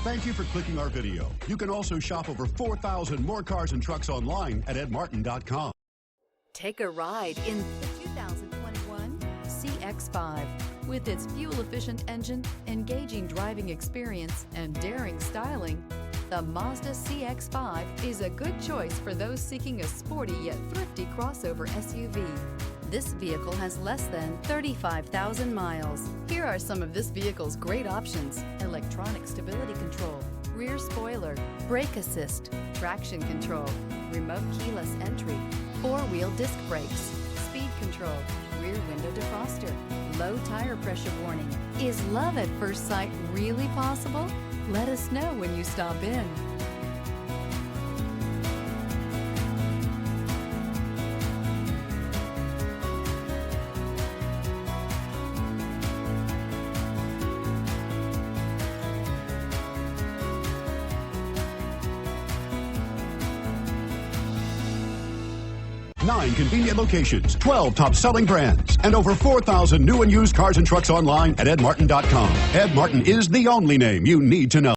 Thank you for clicking our video. You can also shop over 4,000 more cars and trucks online at edmartin.com. Take a ride in the 2021 CX-5. With its fuel-efficient engine, engaging driving experience, and daring styling, the Mazda CX-5 is a good choice for those seeking a sporty yet thrifty crossover SUV. This vehicle has less than 35,000 miles. Here are some of this vehicle's great options: electronic stability control, rear spoiler, brake assist, traction control, remote keyless entry, four-wheel disc brakes, speed control, rear window defroster, low tire pressure warning. Is love at first sight really possible? Let us know when you stop in. Nine convenient locations, 12 top-selling brands, and over 4,000 new and used cars and trucks online at edmartin.com. Ed Martin is the only name you need to know.